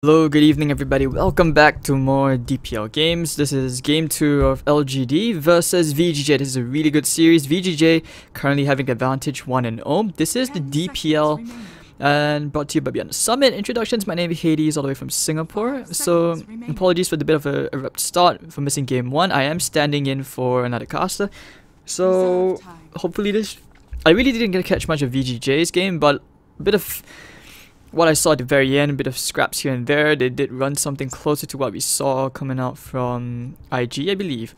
Hello, good evening everybody, welcome back to more DPL games. This is game 2 of LGD versus VG.J. This is a really good series. VG.J currently having advantage 1-0. This is the DPL and brought to you by Beyond the Summit. Introductions, my name is Hades, all the way from Singapore. So apologies for the bit of a abrupt start for missing game 1. I am standing in for another caster. So hopefully I really didn't get to catch much of VG.J's game, but a bit of what I saw at the very end, a bit of scraps here and there. They did run something closer to what we saw coming out from IG, I believe.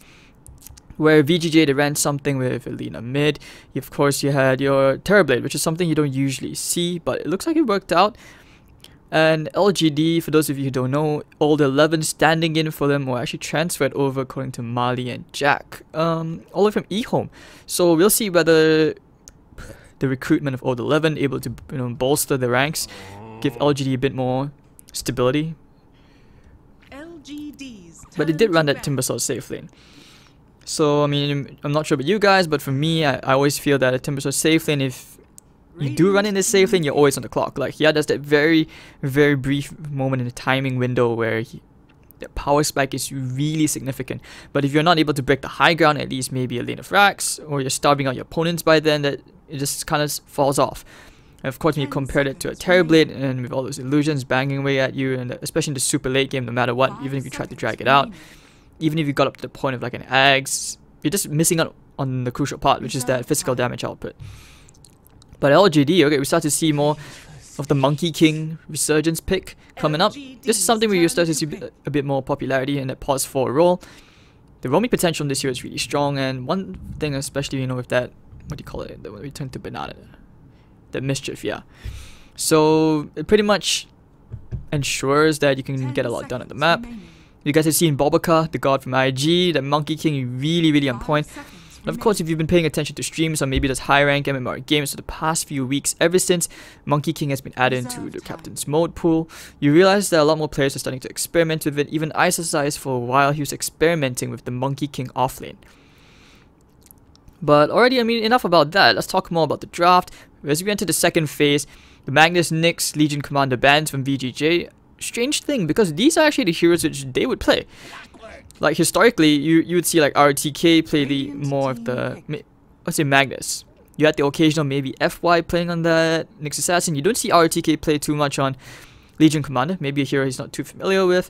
Where VG.J, they ran something with Alina mid. Of course, you had your Terrorblade, which is something you don't usually see, but it looks like it worked out. And LGD, for those of you who don't know, all the 11 standing in for them were actually transferred over according to Mali and Jack, all the way from eHome. So we'll see whether the recruitment of all the 11 able to bolster the ranks, give LGD a bit more stability. But it did run that Timbersaw safe lane. So I mean, I'm not sure about you guys, but for me, I always feel that a Timbersaw safe lane, if you do run in this safe lane, you're always on the clock. Like, yeah, there's that very brief moment in the timing window where the power spike is really significant. But if you're not able to break the high ground, at least maybe a lane of racks, or you're starving out your opponents by then, that it just kind of falls off. And of course, when you compare it to a Terrorblade and with all those illusions banging away at you, and especially in the super late game, no matter what, even if you tried to drag it out, even if you got up to the point of like an Ags, you're just missing out on the crucial part, which is that physical damage output. But LGD, okay, we start to see more of the Monkey King resurgence pick coming up. This is something where you start to see a bit more popularity in that pause 4 role. The roaming potential in this year is really strong, and one thing especially, with that, what do you call it, the return to banana, the mischief, yeah. So it pretty much ensures that you can get a lot done on the map. You guys have seen Bobaka, the god from IG, the Monkey King, really on point. And of course, if you've been paying attention to streams or maybe those high rank MMR games for the past few weeks, ever since Monkey King has been added into the captain's mode pool, you realize that a lot more players are starting to experiment with it. Even Isocize, for a while, he was experimenting with the Monkey King offlane. But already, I mean, enough about that. Let's talk more about the draft. As we enter the second phase, the Magnus, Nyx, Legion Commander bands from VG.J. Strange thing, because these are actually the heroes which they would play. Like, historically, you would see like RTK play the more of the, let's say, Magnus. You had the occasional maybe FY playing on that Nyx Assassin. You don't see RTK play too much on Legion Commander, maybe a hero he's not too familiar with.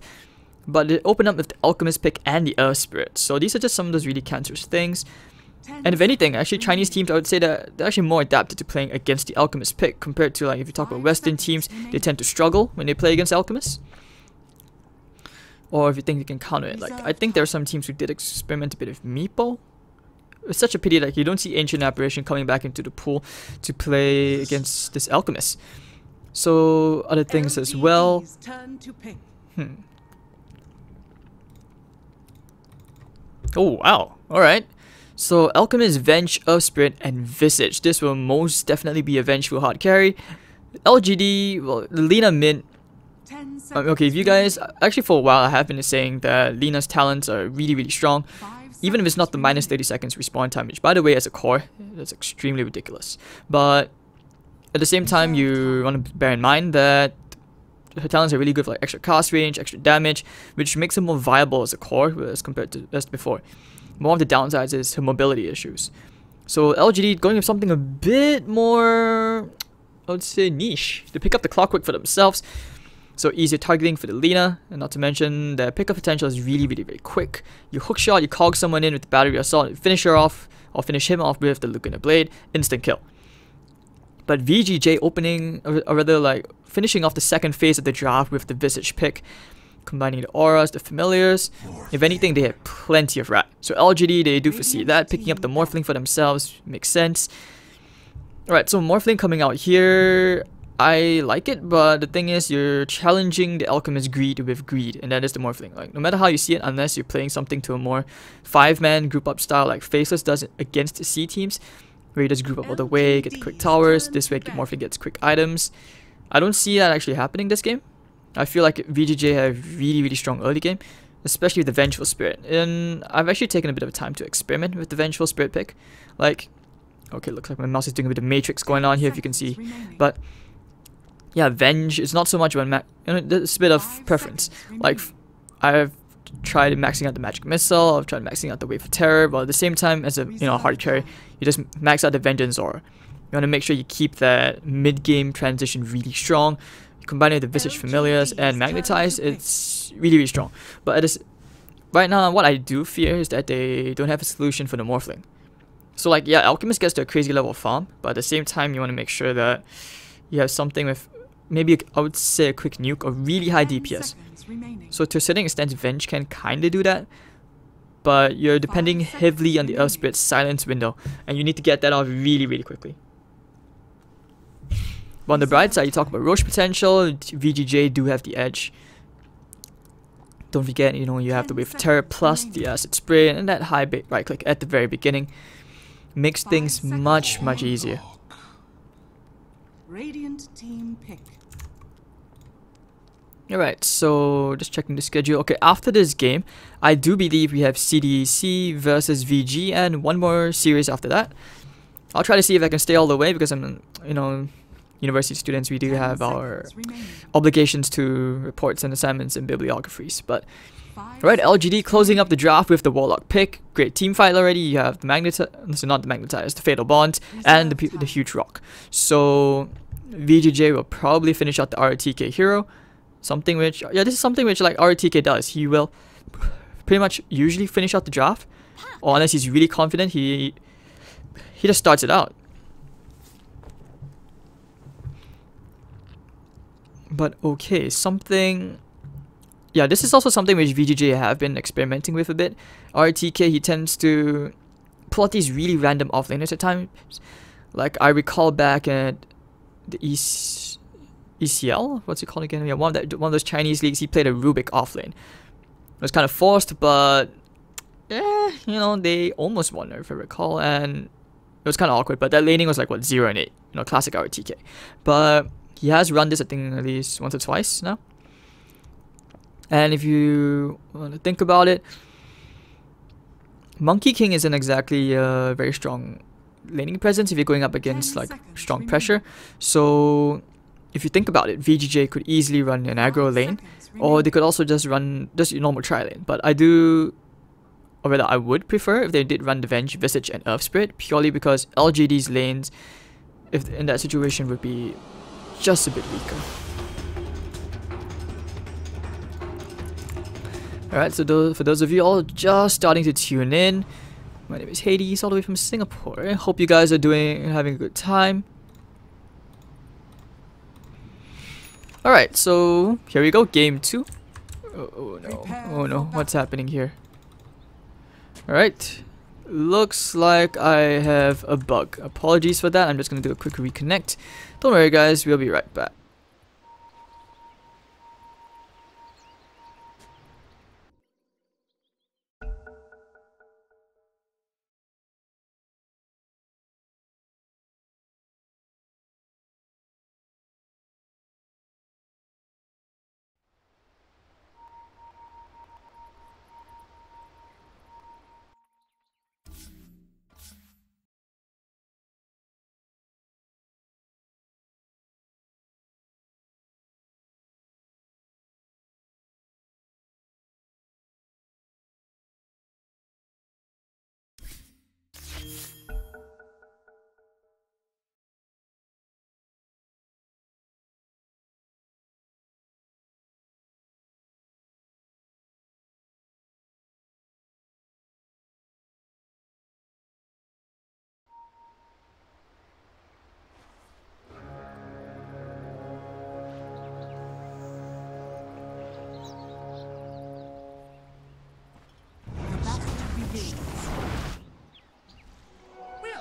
But it opened up with the Alchemist pick and the Earth Spirit. So these are just some of those really cancerous things. And if anything, actually Chinese teams, I would say that they're actually more adapted to playing against the Alchemist pick compared to, like, if you talk about Western teams, they tend to struggle when they play against Alchemists. Or if you think you can counter it. Like, I think there are some teams who did experiment a bit with Meepo. It's such a pity that you don't see Ancient Apparition coming back into the pool to play against this Alchemist. So, other things as well. Oh, wow. Alright. So, Alchemist, Venge, Earth Spirit, and Visage. This will most definitely be a vengeful hard carry. LGD, well, Lina mid. Okay, if you guys, actually for a while I have been saying that Lina's talents are really strong. Even if it's not the minus 30 seconds respawn time, which by the way as a core, that's extremely ridiculous. But at the same time, you want to bear in mind that her talents are really good for like extra cast range, extra damage, which makes her more viable as a core as compared to as before. More of the downsides is her mobility issues. So LGD going with something a bit more, I would say, niche. They pick up the clockwork for themselves. So easier targeting for the Lina, and not to mention the pickup potential is really very quick. You hook shot, you cog someone in with the battery assault, you finish her off, or finish him off with the Laguna Blade, instant kill. But VG.J opening, or rather like finishing off the second phase of the draft with the Visage pick, combining the auras, the familiars. If anything, they have plenty of rat. So LGD, they do foresee that. Picking up the Morphling for themselves makes sense. Alright, so Morphling coming out here, I like it, but the thing is, you're challenging the Alchemist greed with greed, and that is the Morphling. Like, no matter how you see it, unless you're playing something to a more 5-man group up style like Faceless does against the C teams, where you just group up all the way, get the quick towers, this way Morphling gets quick items. I don't see that actually happening this game. I feel like VG.J have really strong early game, especially with the Vengeful Spirit. And I've actually taken a bit of time to experiment with the Vengeful Spirit pick. Like, okay, looks like my mouse is doing a bit of matrix going on here if you can see. But yeah, Venge is not so much about there's a bit of preference. Like, I've tried maxing out the Magic Missile, I've tried maxing out the Wave of Terror, but at the same time, as a hard carry, you just max out the Vengeance Aura. You want to make sure you keep that mid-game transition really strong. You combine it with the Visage Familiars and Magnetize, it's really, really strong. But right now, what I do fear is that they don't have a solution for the Morphling. So like, yeah, Alchemist gets to a crazy level of farm, but at the same time, you want to make sure that you have something with maybe, I would say, a quick nuke or really high DPS. So to a certain extent, Venge can kinda do that, but you're depending heavily on the Earth Spirit's silence window, and you need to get that off really, really quickly. But on the bright side, you talk about Roche potential, VG.J do have the edge. Don't forget, you have the Wave of Terror plus the Acid Spray and that high right click at the very beginning. Makes things much, much easier. Radiant team pick. Alright, so just checking the schedule. Okay, after this game, I do believe we have CDC versus VG and one more series after that. I'll try to see if I can stay all the way because I'm, university students, we do have our obligations to reports and assignments and bibliographies. But alright, LGD closing up the draft with the Warlock pick. Great team fight already. You have the not the Magnetize, the Fatal Bonds, and the Huge Rock. So VG.J will probably finish out the RTK hero. Something which, this is something which like RTK does. He will pretty much usually finish out the draft, or unless he's really confident, he just starts it out. But okay, this is also something which VG.J have been experimenting with a bit. RTK, he tends to pull out these really random offlaners at times. Like, I recall back at the ECL? What's it called again? Yeah, one of those Chinese leagues, he played a Rubik offlane. It was kind of forced, but they almost won, if I recall, and it was kind of awkward. But that laning was like, what, 0 and 8, classic RTK. But he has run this, I think, at least once or twice now. And if you want to think about it, Monkey King isn't exactly a very strong laning presence if you're going up against like strong pressure. So if you think about it, VG.J could easily run an aggro lane, or they could also just run just your normal tri lane. But I would prefer if they did run the Venge, Visage, and Earth Spirit, purely because LGD's lanes, if in that situation, would be just a bit weaker. Alright, so for those of you all just starting to tune in, my name is Hades, all the way from Singapore. I hope you guys are having a good time. Alright, so here we go, game 2. Oh no, what's happening here? Alright, looks like I have a bug. Apologies for that, I'm just gonna do a quick reconnect. Don't worry guys, we'll be right back.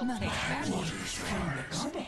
We'll take advantage from the goddess.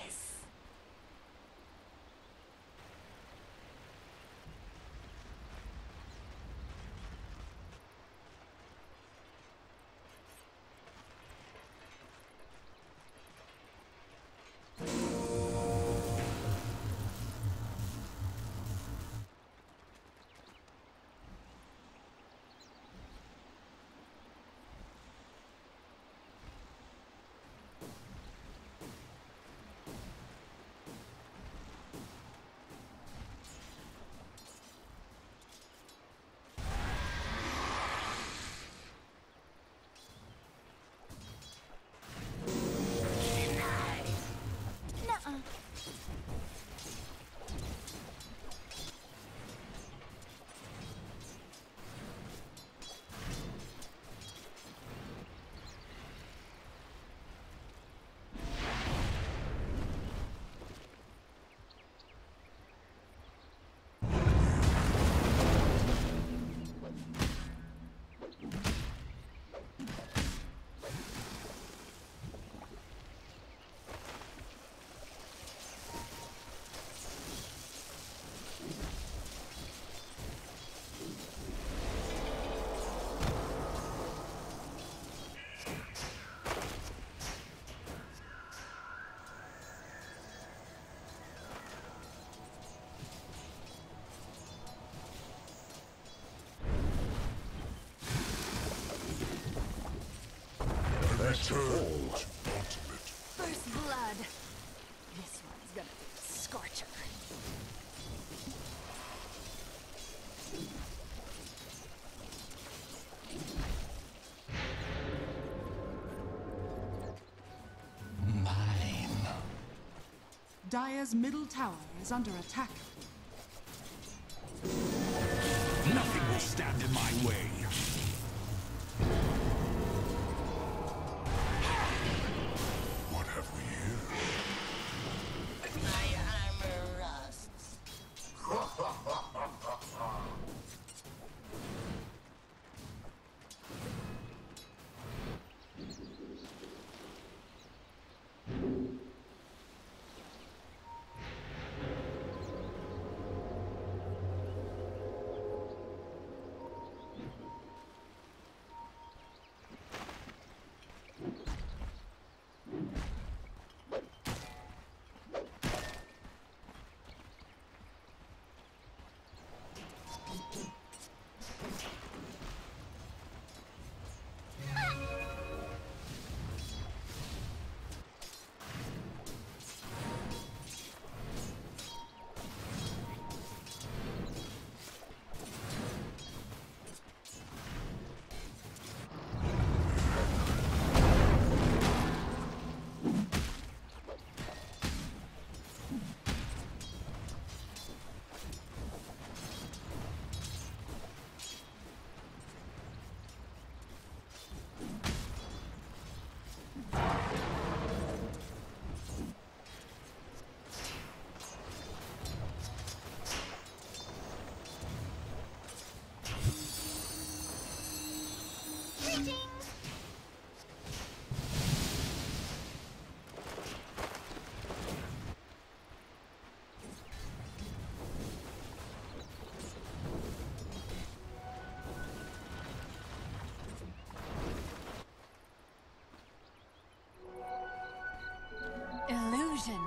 Return to ultimate. First blood. This one's gonna be a scorcher. Mine. Dire's middle tower is under attack. Nothing will stand in my way. What have we here? My armor rusts. Illusion.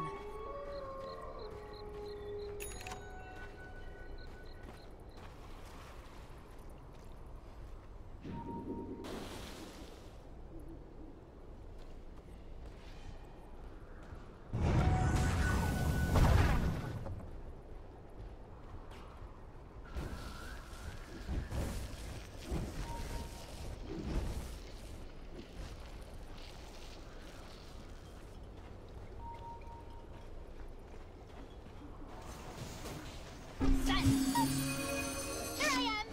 Here I am!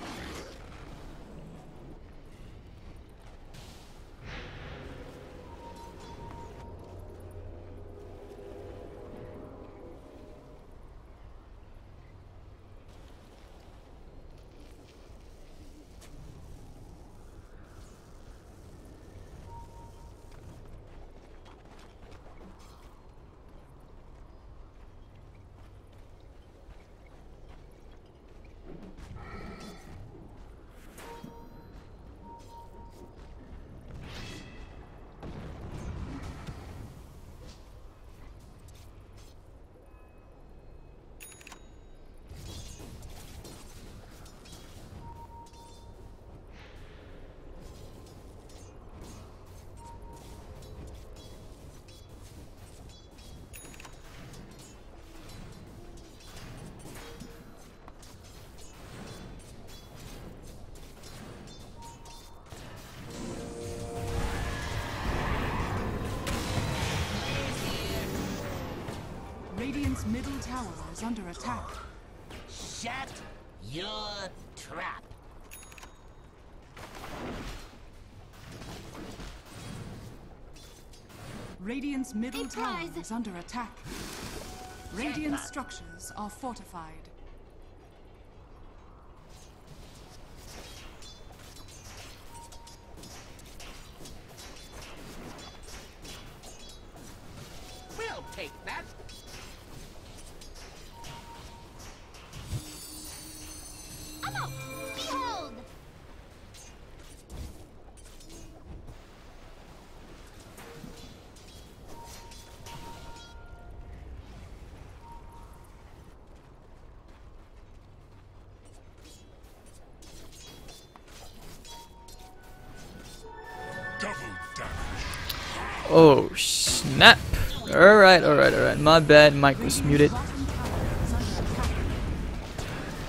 Radiant's middle tower is under attack. Shut your trap. Radiant's middle tower Surprise! is under attack. Radiant structures are fortified. We'll take that. Ammo! Behold! Oh, snap. Alright. My bad, mic was muted.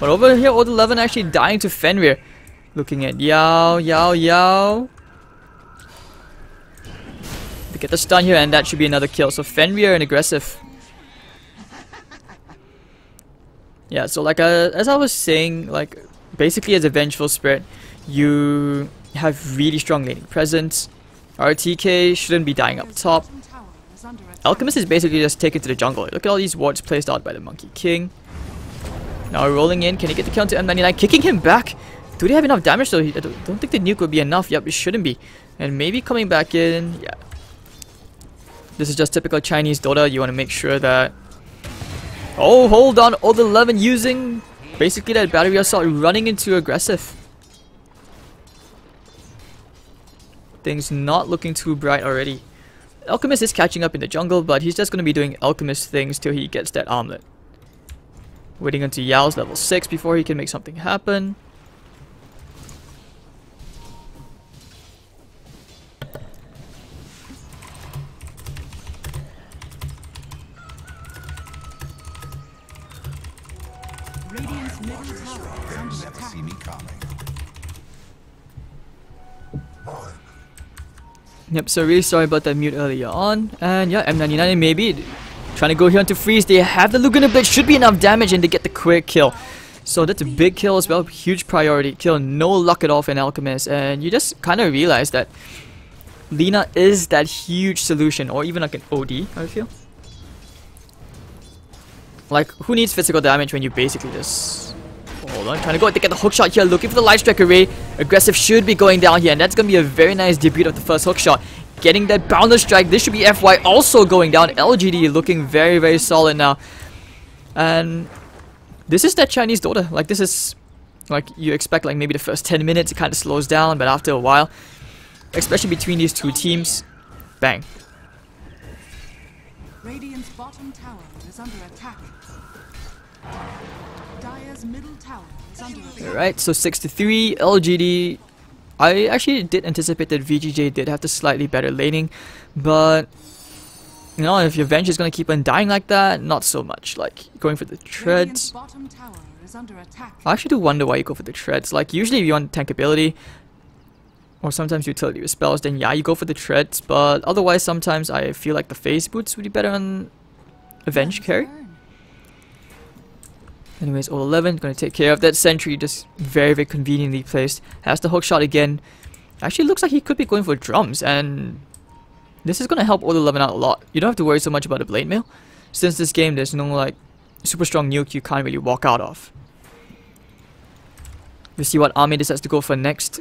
But over here, Old 11 actually dying to Fenrir. Looking at Yao. To get the stun here, and that should be another kill. So Fenrir and aggressive. Yeah, so like as I was saying, like basically as a Vengeful Spirit, you have really strong laning presence. RTK shouldn't be dying up top. Alchemist is basically just taken to the jungle. Look at all these wards placed out by the Monkey King. Now rolling in, can he get the counter M99? Kicking him back! Do they have enough damage though? I don't think the nuke would be enough. Yep, it shouldn't be. And maybe coming back in, yeah. This is just typical Chinese Dota. You want to make sure that... Oh, hold on. Old 11 using basically that battery assault, running into aggressive. Things not looking too bright already. Alchemist is catching up in the jungle, but he's just going to be doing Alchemist things till he gets that armlet. Waiting until Yao's level 6 before he can make something happen. Radiant's middle tower is under Never attack. see me coming. Yep, so really sorry about that mute earlier on. And yeah, M99 maybe trying to go here onto freeze. They have the Laguna Blade, should be enough damage, and they get the quick kill. So that's a big kill as well, huge priority kill, no luck at all for an Alchemist. And you just kind of realize that Lina is that huge solution, or even like an OD, I feel. Like, who needs physical damage when you basically just... Hold on, trying to go to get the hookshot here, looking for the light strike array. Aggressive should be going down here, and that's going to be a very nice debut of the first hookshot. Getting that boundless strike, this should be FY also going down. LGD looking very, very solid now. And this is that Chinese Dota. Like, this is... Like, you expect like maybe the first 10 minutes it kind of slows down, but after a while, especially between these two teams, bang. Radiant's bottom tower is under attack. Dire's middle tower is under attack. Alright, so 6-3, LGD. I actually did anticipate that VG.J did have the slightly better laning, but you know, if your Venge is gonna keep on dying like that, not so much. Like going for the Radiant's treads. bottom tower is under attack. I actually do wonder why you go for the treads. Like usually if you want tank ability, or sometimes utility with spells, then yeah, you go for the treads. But otherwise, sometimes I feel like the phase boots would be better on a Venge carry. Anyways, Old 11 gonna take care of that sentry, just very, very conveniently placed. Has the hook shot again. Actually looks like he could be going for drums, and this is gonna help Old 11 out a lot. You don't have to worry so much about the blade mail, since this game there's no like super strong nuke you can't really walk out of. We'll see what army decides to go for next.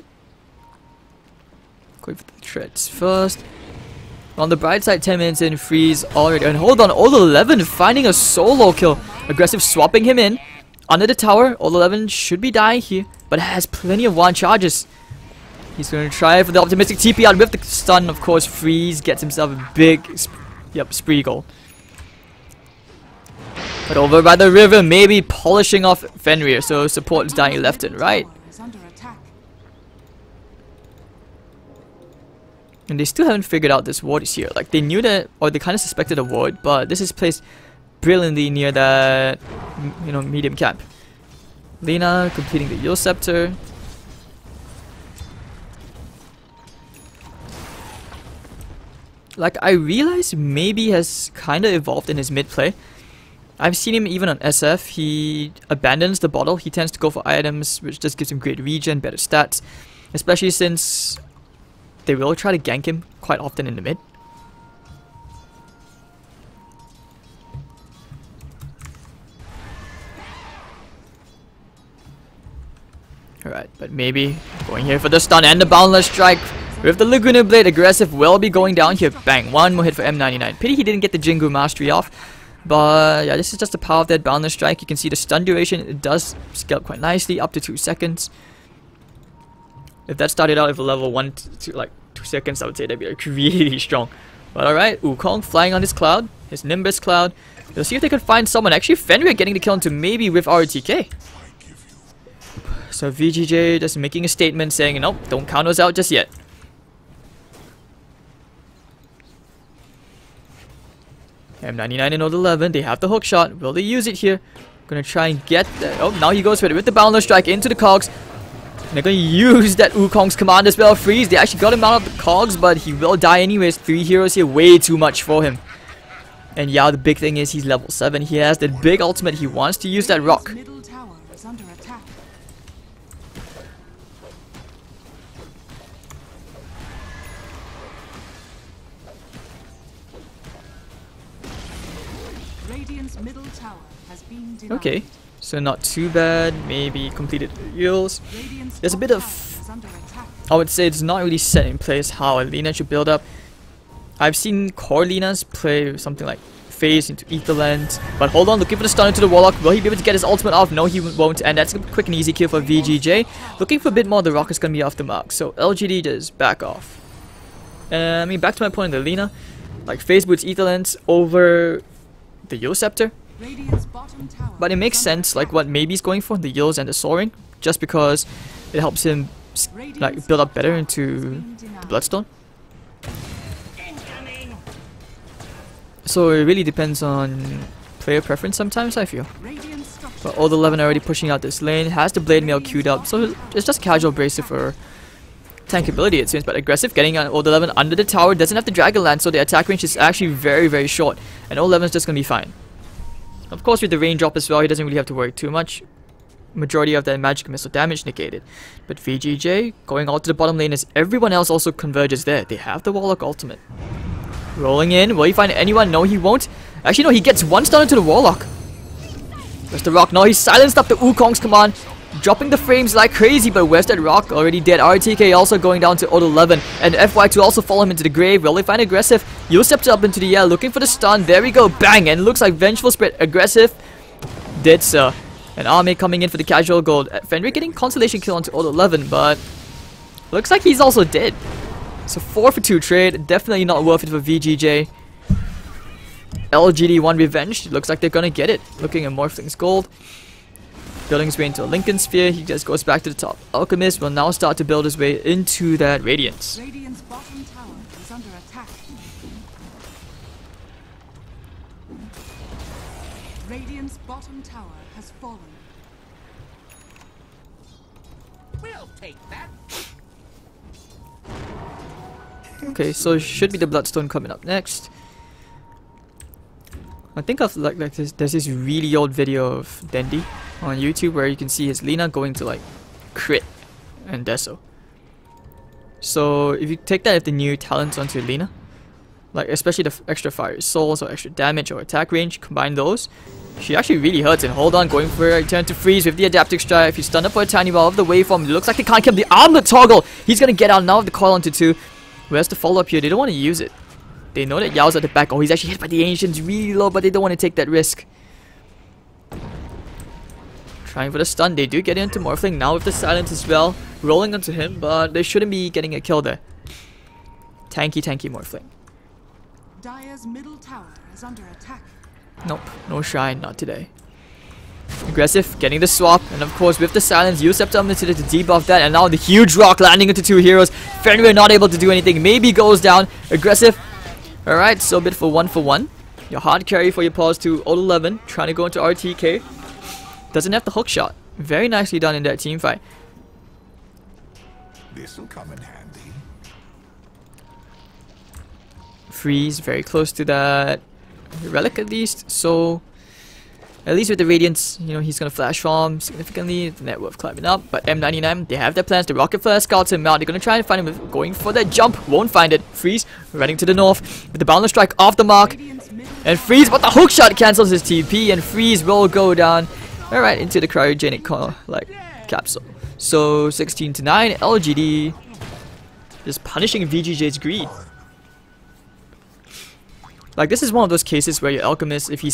Going for the treads first. On the bright side, 10 minutes in, freeze already. And hold on, Old 11 finding a solo kill. Aggressive swapping him in. Under the tower, Old 11 should be dying here, but has plenty of one charges. He's going to try for the optimistic TP out with the stun, of course. Freeze gets himself a big, spree goal. But over by the river, maybe polishing off Fenrir, so support is dying left and right. Tower is under attack. And they still haven't figured out this ward is here. Like, they knew that, or they kind of suspected a ward, but this is placed brilliantly near that, you know, medium camp. Lina completing the Yule Scepter. Like, I realize maybe has kind of evolved in his mid play. I've seen him even on SF. He abandons the bottle. He tends to go for items, which just gives him great regen, better stats. Especially since they will try to gank him quite often in the mid. Alright, but maybe going here for the stun and the boundless strike. With the Laguna Blade, aggressive will be going down here. Bang, one more hit for M99. Pity he didn't get the Jingu Mastery off. But yeah, this is just the power of that boundless strike. You can see the stun duration, it does scale quite nicely, up to 2 seconds. If that started out with a level 1 to like 2 seconds, I would say that'd be like really strong. But alright, Wukong flying on his cloud, his Nimbus cloud. They'll see if they can find someone. Actually, Fenrir getting the kill into maybe with RTK. So VG.J just making a statement saying, nope, don't count us out just yet. M99 and Old 11, they have the hook shot. Will they use it here? Gonna try and get that. Oh, now he goes for it with the boundless strike into the cogs. And they're gonna use that Wukong's command as well. Freeze, they actually got him out of the cogs, but he will die anyways. 3 heroes here, way too much for him. And yeah, the big thing is he's level 7. He has that big ultimate. He wants to use that rock. Middle tower is under attack. Radiant's middle tower has been denied. Okay, so not too bad. Maybe completed the heals. Radiant's There's a top bit tower of, is under attack. I would say it's not really set in place how a Lina should build up. I've seen core Linas play something like phase into Etherland, but hold on, looking for the stun into the Warlock. Will he be able to get his ultimate off? No, he won't, and that's a quick and easy kill for VG.J. Looking for a bit more, the Rock is going to be off the mark, so LGD does back off. I mean, back to my point in the Lina, like phase boots Etherlands over the Yo Scepter. Radiant's bottom tower But it makes is under sense, like attack. what maybe he's going for, the Yills and the Soaring, just because it helps him like build up better into the Bloodstone. Incoming. So it really depends on player preference sometimes, I feel. Radiant structure. But Old 11 already pushing out this lane, has the Blade Mail queued up, so it's just casual abrasive for tankability it seems, but aggressive, getting on Old 11 under the tower, doesn't have the Dragon Lance, so the attack range is actually very, very short, and Old 11 is just going to be fine. Of course, with the range drop as well, he doesn't really have to worry too much. Majority of that magic missile damage negated. But VG.J going out to the bottom lane as everyone else also converges there. They have the Warlock ultimate. Rolling in, will he find anyone? No, he won't. Actually, no, he gets one stun into the Warlock. Where's the Rock? No, he silenced up the Wukong's command. Dropping the frames like crazy, but where's that Rock? Already dead. RTK also going down to Old 11. And FY2 also follow him into the grave. Will they find aggressive? Yo stepped up into the air, looking for the stun. There we go. Bang! And looks like Vengeful Spirit aggressive. Did so. And Arme coming in for the casual gold. Fenrir getting consolation kill onto Old 11, but looks like he's also dead. So 4 for 2 trade. Definitely not worth it for VG.J. LGD 1 revenge. Looks like they're gonna get it. Looking at Morphling's gold. Building his way into a Lincoln Sphere. He just goes back to the top. Alchemist will now start to build his way into that Radiance. Radiant's bottom tower is under attack. Radiant's bottom tower has fallen. We'll take that. Okay, so should be the Bloodstone coming up next. I think of like this. There's this really old video of Dendi on YouTube where you can see his Lina going to like crit and Deso. So if you take that as the new talents onto Lina, like especially the extra fire souls or extra damage or attack range, combine those, she actually really hurts. And hold on, going for a turn to freeze with the adaptive strike. If you stun up for a tiny while of the waveform, it looks like they can't kill the armlet toggle. He's gonna get out now with the coil onto 2. Where's the follow up here? They don't want to use it. They know that Yao's at the back. Oh, he's actually hit by the Ancients really low, but they don't want to take that risk. Trying for the stun. They do get into Morphling now with the silence as well. Rolling onto him, but they shouldn't be getting a kill there. Tanky Morphling. Dire's middle tower is under attack. Nope, no shine, not today. Aggressive, getting the swap, and of course with the silence, Usurped into to debuff that, and now the huge rock landing into 2 heroes. Fenrir not able to do anything, maybe goes down. Aggressive. Alright, so a bit for 1. Your hard carry for your pause to Old 11, trying to go into RTK. Doesn't have the hook shot. Very nicely done in that team fight. This'll come in handy. Freeze, very close to that relic at least, so at least with the Radiance, you know, he's gonna flash farm significantly, the net worth climbing up. But M99, they have their plans. The Rocket Flare scouts him out. They're gonna try and find him with going for that jump. Won't find it. Freeze, running to the north with the boundless strike off the mark. Radiant's middle And Freeze, but the hook shot cancels his TP, and Freeze will go down. Alright, into the cryogenic capsule. So 16 to 9, LGD just punishing VG.J's greed. Like, this is one of those cases where your Alchemist, if he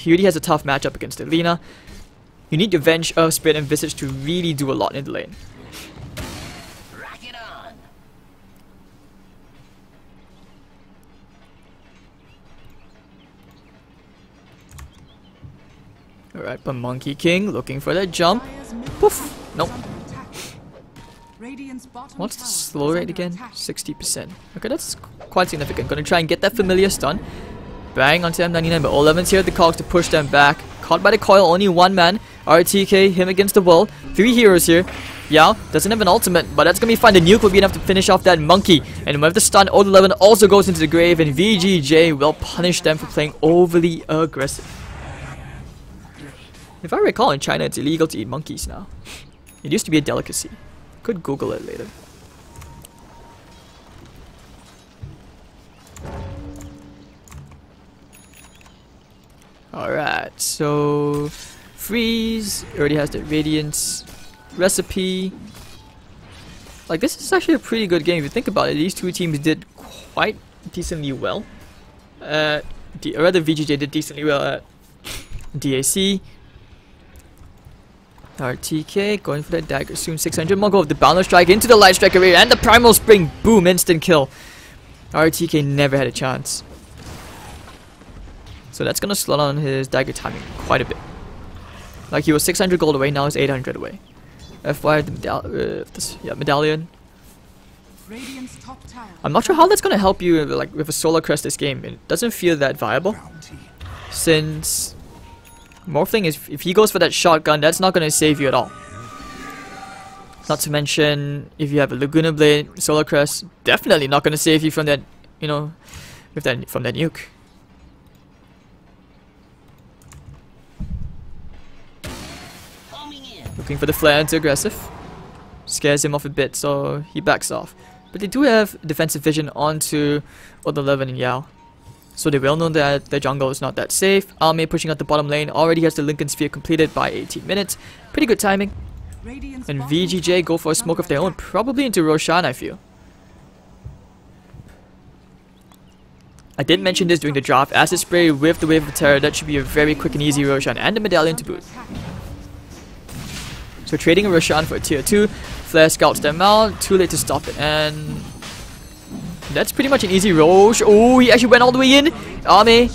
already has a tough matchup against the Lina, you need your Venge, Earth Spirit, and Visage to really do a lot in the lane. Rock it on. Alright, but Monkey King looking for that jump. Dire's middle Poof! tower is Nope. under attack. Radiant's bottom What's the tower slow is rate under again? attack. 60%. Okay, that's quite significant. Gonna try and get that familiar stun. Bang onto M99, but O11's here at the cogs to push them back. Caught by the coil, only one man. RTK, him against the wall. 3 heroes here. Yao doesn't have an ultimate, but that's gonna be fine. The nuke will be enough to finish off that monkey. And with the stun, O11 also goes into the grave, and VG.J will punish them for playing overly aggressive. If I recall, in China, it's illegal to eat monkeys now. It used to be a delicacy. Could Google it later. Alright, so Freeze already has the Radiance recipe. Like, this is actually a pretty good game if you think about it. These two teams did quite decently well. Rather, VG.J did decently well at DAC. RTK going for that dagger soon. 600 Mongol with the Boundless Strike into the Light Strike area and the Primal Spring. Boom, instant kill. RTK never had a chance. So that's gonna slow down his dagger timing quite a bit. Like, he was 600 gold away, now he's 800 away. FY the medallion. Radiant's top tower. I'm not sure how that's gonna help you like with a solar crest this game. It doesn't feel that viable. Since Morphling is, if he goes for that shotgun, that's not gonna save you at all. Not to mention, if you have a Laguna Blade, Solar Crest, definitely not gonna save you from that, you know, from that nuke. Looking for the flare into aggressive. Scares him off a bit, so he backs off. But they do have defensive vision onto O11 and Yao. So they will know that their jungle is not that safe. Almay pushing out the bottom lane, already has the Lincoln Sphere completed by 18 minutes. Pretty good timing. And VG.J go for a smoke of their own, probably into Roshan, I feel. I did mention this during the draft. Acid Spray with the Wave of Terror, that should be a very quick and easy Roshan, and the medallion to boot. So trading a Roshan for a tier 2. Flare scouts them out, too late to stop it, and that's pretty much an easy Rosh. Oh, he actually went all the way in. Almay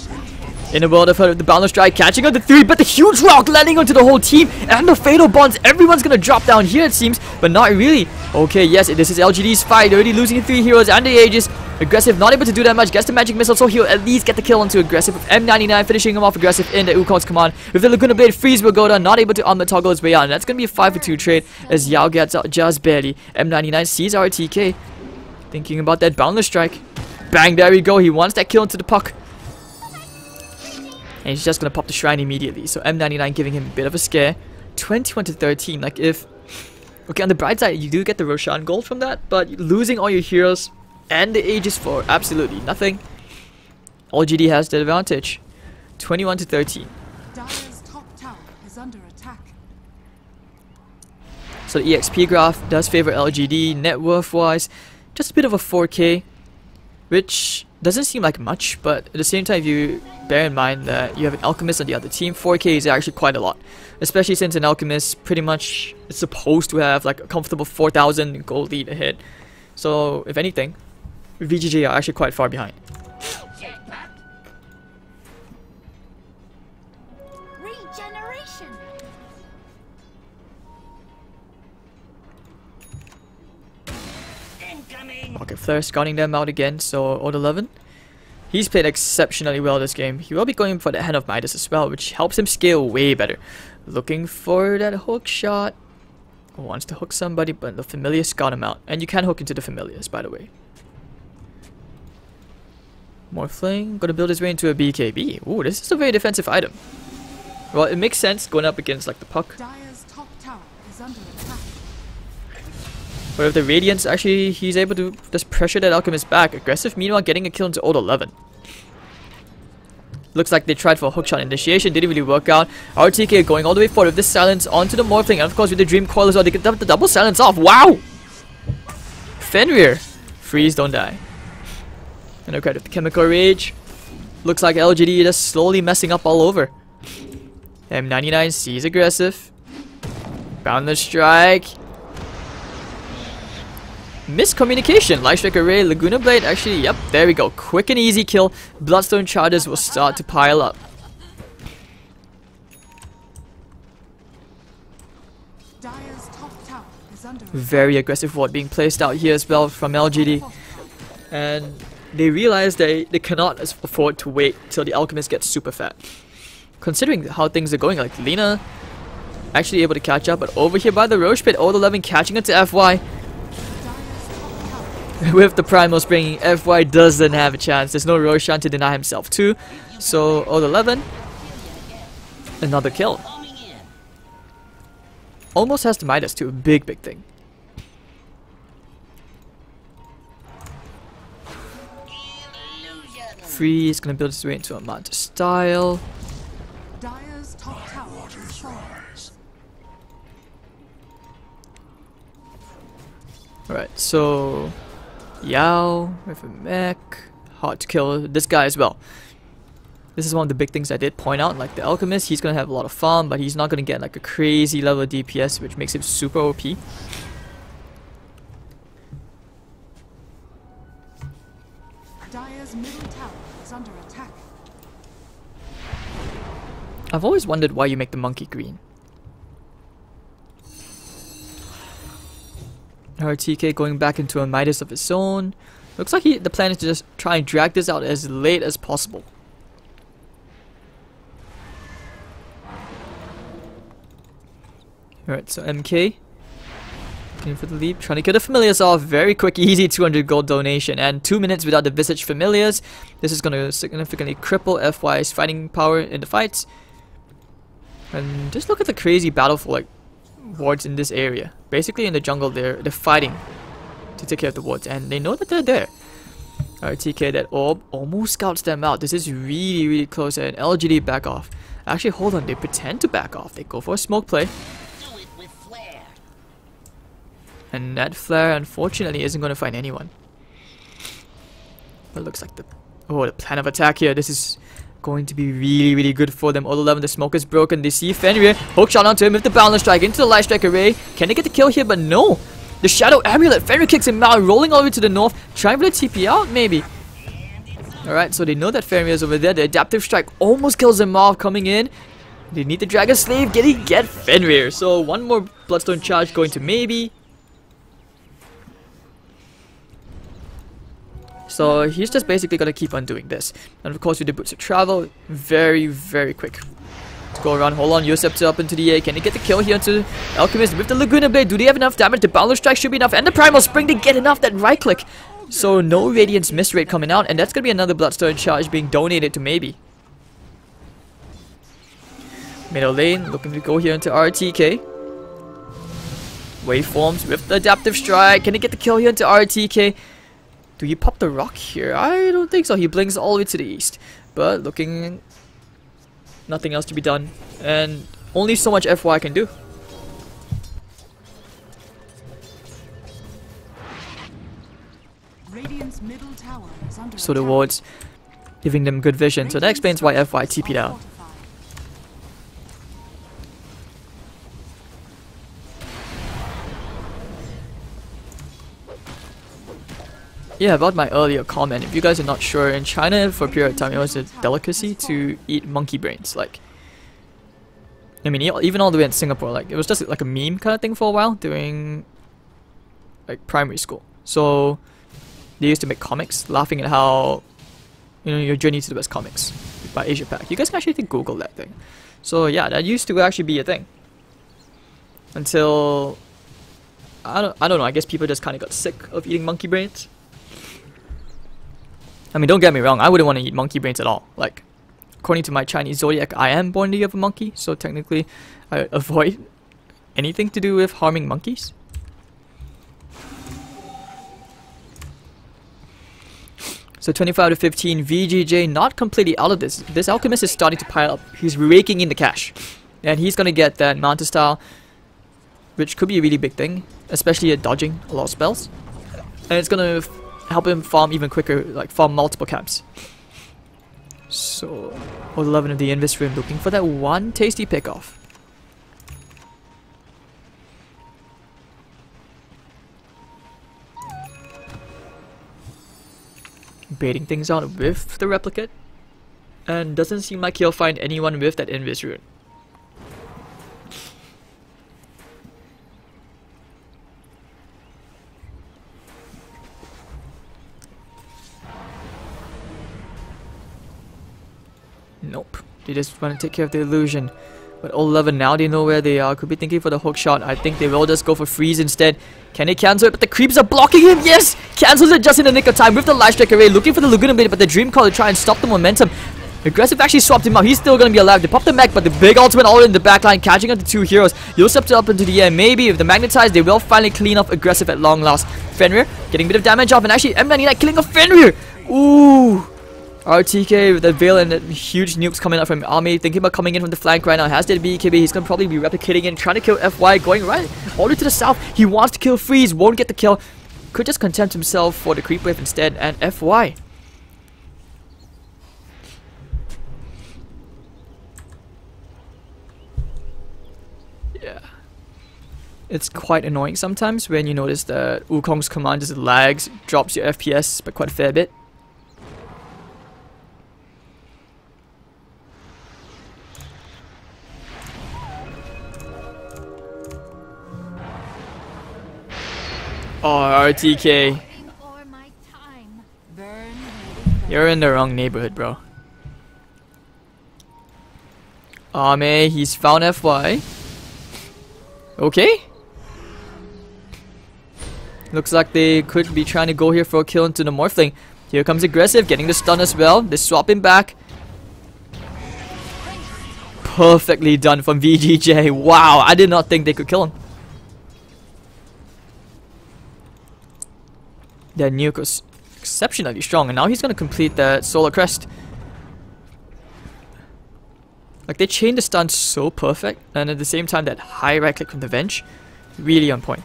in the world of the Boundless Strike, catching on the 3, but the huge rock landing onto the whole team, and the fatal bonds. Everyone's gonna drop down here, it seems, but not really. Okay, yes, this is LGD's fight, already losing 3 heroes and the Aegis. Aggressive, not able to do that much, gets the magic missile, so he'll at least get the kill onto aggressive with M99, finishing him off aggressive in the Wukong's command. With the Laguna Blade, Freeze will go down, not able to armor toggle his way out, and that's gonna be a 5-for-2 trade as Yao gets out just barely. M99 sees RTK, thinking about that Boundless Strike. Bang, there we go, he wants that kill into the puck. And he's just gonna pop the shrine immediately, so M99 giving him a bit of a scare. 21 to 13, like if... Okay, on the bright side, you do get the Roshan gold from that, but losing all your heroes and the Aegis for absolutely nothing. LGD has the advantage. 21 to 13. Dire's top tower is under attack. So the EXP graph does favor LGD net worth wise. Just a bit of a 4k, which doesn't seem like much, but at the same time, if you bear in mind that you have an Alchemist on the other team, 4k is actually quite a lot. Especially since an Alchemist pretty much is supposed to have like a comfortable 4,000 gold lead ahead. So if anything, VG.J are actually quite far behind. Regeneration. Incoming. Okay, Flare scouting them out again, so O11. He's played exceptionally well this game. He will be going for the Hand of Midas as well, which helps him scale way better. Looking for that hook shot. Wants to hook somebody, but the Familiars scout him out. And you can hook into the Familiars, by the way. Morphling, gonna build his way into a BKB. Ooh, this is a very defensive item. Well, it makes sense going up against like the puck. Dire's top tower is under attack. But if the Radiance, actually, he's able to just pressure that Alchemist back. Aggressive, meanwhile, getting a kill into O11. Looks like they tried for a hookshot initiation, didn't really work out. RTK going all the way forward with this silence onto the Morphling, and of course with the Dream Coil as well, they get the double silence off. Wow! Fenrir. Freeze, don't die. And okay, with the Chemical Rage. Looks like LGD just slowly messing up all over. M99 sees aggressive. Boundless Strike. Miscommunication. Light Strike Array, Laguna Blade. Actually, yep, there we go. Quick and easy kill. Bloodstone charges will start to pile up. Dire's top tower is under attack. Very aggressive ward being placed out here as well from LGD. And they realize they cannot afford to wait till the Alchemist gets super fat. Considering how things are going, like Lina actually able to catch up, but over here by the Roche Pit, Old 11 catching it to FY. With the Primal Spring, FY doesn't have a chance. There's no Roshan to deny himself too. So Old 11, another kill. Almost has the Midas too, big thing. Free is gonna build his way into a Manta style. Dire's top tower is falling. Alright, so Yao with a mech. Hard to kill this guy as well. This is one of the big things I did point out. Like the Alchemist, he's gonna have a lot of farm, but he's not gonna get like a crazy level of DPS, which makes him super OP. Dire's middle tower is under attack. I've always wondered why you make the monkey green. RTK going back into a Midas of his own. Looks like the plan is to just try and drag this out as late as possible. Alright, so MK looking for the lead, trying to get the familiars off. Very quick, easy 200 gold donation, and 2 minutes without the Visage familiars. This is going to significantly cripple FY's fighting power in the fights. And just look at the crazy battle for like wards in this area. Basically in the jungle they're fighting to take care of the wards, and they know that they're there. RTK, that orb almost scouts them out. This is really close, and LGD back off. Actually, hold on, they pretend to back off. They go for a smoke play. And that flare, unfortunately, isn't going to find anyone. But it looks like the plan of attack here. This is going to be really good for them. All 11, the smoke is broken. They see Fenrir. Hook shot onto him with the balance strike into the light strike array. Can they get the kill here? But no. The Shadow Amulet. Fenrir kicks him out, rolling all the way to the north. Trying for the TP out, maybe. Alright, so they know that Fenrir is over there. The adaptive strike almost kills them off coming in. They need the Dragon Slave. Get Fenrir. So one more Bloodstone charge going to maybe. So he's just basically gonna keep on doing this. And of course with the Boots of Travel, very quick. Let's go around, hold on, Yosep's up into the A. Can they get the kill here onto Alchemist with the Laguna Blade? Do they have enough damage? The Balance Strike should be enough, and the Primal Spring to get enough, that right click. So no Radiance miss rate coming out, and that's gonna be another Bloodstone charge being donated to maybe. Middle lane, looking to go here into RTK. Waveforms with the Adaptive Strike. Can they get the kill here into RTK? Do you pop the rock here? I don't think so. He blinks all the way to the east. But looking... nothing else to be done. And only so much FY can do. Radiant's middle tower is under So the attack. wards giving them good vision. So that explains why FY TP'd out. Yeah, about my earlier comment, if you guys are not sure, in China for a period of time it was a delicacy to eat monkey brains. Like, I mean, even all the way in Singapore, like it was just like a meme kind of thing for a while during like primary school. So they used to make comics laughing at how, you know, your journey to the West comics by Asia Pac. You guys can actually Google that thing. So yeah, that used to actually be a thing until I don't know. I guess people just kind of got sick of eating monkey brains. I mean, don't get me wrong, I wouldn't want to eat monkey brains at all. Like, according to my Chinese zodiac, I am born the year of a monkey, so technically I avoid anything to do with harming monkeys. So 25 to 15, VG.J not completely out of this. This Alchemist is starting to pile up. He's raking in the cash. And he's going to get that Manta style, which could be a really big thing, especially at dodging a lot of spells. And it's going to help him farm even quicker, like farm multiple camps. So, all 11 of the Invis Room looking for that one tasty pick-off. Baiting things out with the replicate. And doesn't seem like he'll find anyone with that Invis Rune. They just want to take care of the illusion. But all 11 now they know where they are. Could be thinking for the hook shot. I think they will just go for freeze instead. Can they cancel it? But the creeps are blocking him. Yes! Cancels it just in the nick of time with the light strike array. Looking for the Laguna Blade, but the Dream Call to try and stop the momentum. Aggressive actually swapped him out. He's still going to be alive. They pop the mech, but the big ultimate all in the backline, catching up the two heroes. You'll step up into the air. Maybe if the magnetize, they will finally clean off Aggressive at long last. Fenrir getting a bit of damage off, and actually M99 killing off Fenrir. Ooh! RTK with the Veil and the huge nukes coming up from Army, thinking about coming in from the flank right now. Has the BKB, he's gonna probably be replicating it, trying to kill FY, going right all the way to the south. He wants to kill Freeze, won't get the kill. Could just content himself for the creep wave instead, and FY. Yeah. It's quite annoying sometimes when you notice that Wukong's command just lags, drops your FPS by quite a fair bit. Oh, RTK. You're in the wrong neighborhood, bro. Ame, he's found FY. Okay. Looks like they could be trying to go here for a kill into the Morphling. Here comes Aggressive, getting the stun as well. They swap him back. Perfectly done from VG.J. Wow, I did not think they could kill him. That nuke was exceptionally strong, and now he's gonna complete that Solar Crest. Like, they chained the stun so perfect, and at the same time that high right click from the Venge, really on point.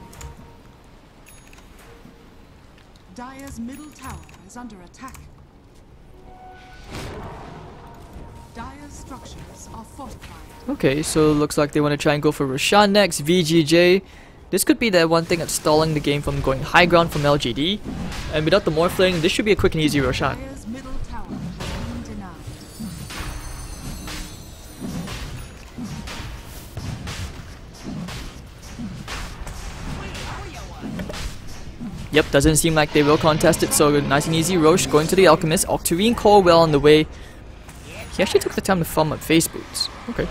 Dire's middle tower is under attack. Dire's structures are fortified. Okay, so looks like they want to try and go for Roshan next. VG.J. This could be the one thing that's stalling the game from going high ground from LGD. And without the Morphling, this should be a quick and easy Roshan. Dire's middle tower has been denied. Yep, doesn't seem like they will contest it, so nice and easy. Roche going to the Alchemist. Octarine Core well on the way. He actually took the time to farm up face boots. Okay.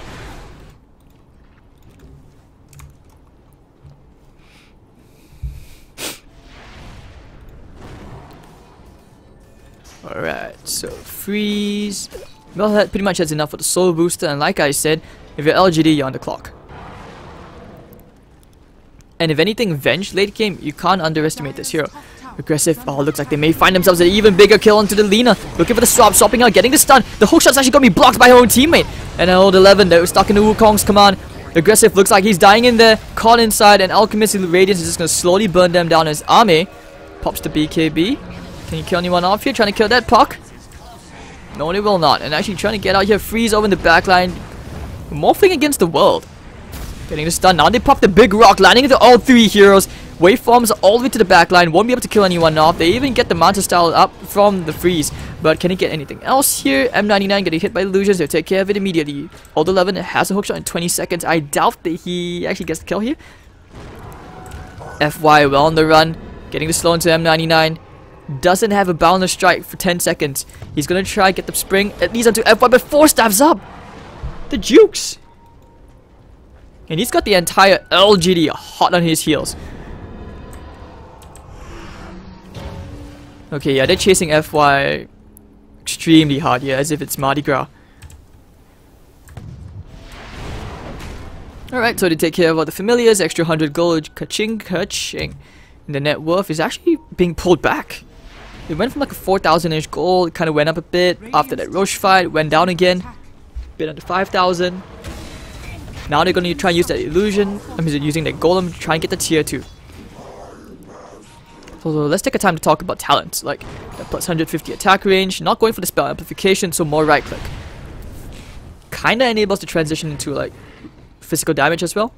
Alright, so freeze. Well, that pretty much has enough for the soul booster, and like I said, if you're LGD, you're on the clock. And if anything, Venge late game, you can't underestimate this hero. Aggressive. Oh, looks like they may find themselves an even bigger kill onto the Lina. Looking for the swap, swapping out, getting the stun. The hook shot's actually gonna be blocked by her own teammate. And an old 11 that was stuck into Wukong's command. Aggressive looks like he's dying in there, caught inside, and Alchemist Radiance is just gonna slowly burn them down as Ame pops the BKB. Can you kill anyone off here? Trying to kill that puck? No, they will not. And actually trying to get out here, freeze over in the backline. Morphing against the world. Getting the stun. Now they pop the big rock, landing into all three heroes. Waveforms all the way to the backline. Won't be able to kill anyone off. They even get the Manta style up from the freeze. But can he get anything else here? M99 getting hit by illusions. They'll take care of it immediately. Old 11 has a hookshot in 20 seconds. I doubt that he actually gets the kill here. FY well on the run. Getting the slow into M99. Doesn't have a boundless strike for 10 seconds. He's gonna try get the spring at least onto FY, but 4 staffs up. The jukes. And he's got the entire LGD hot on his heels. Okay, yeah, they're chasing FY extremely hard, yeah, as if it's Mardi Gras. Alright, so they take care of all the familiars, extra 100 gold, ka-ching, ka-ching. And the net worth is actually being pulled back. It went from like a 4,000-ish gold, it kind of went up a bit. After that Roche fight, went down again. Bit under 5,000. Now they're going to try and use that illusion. I'm using that golem to try and get the tier 2. So let's take a time to talk about talents, like the plus 150 attack range, not going for the spell amplification, so more right click. Kinda enables the transition into like physical damage as well.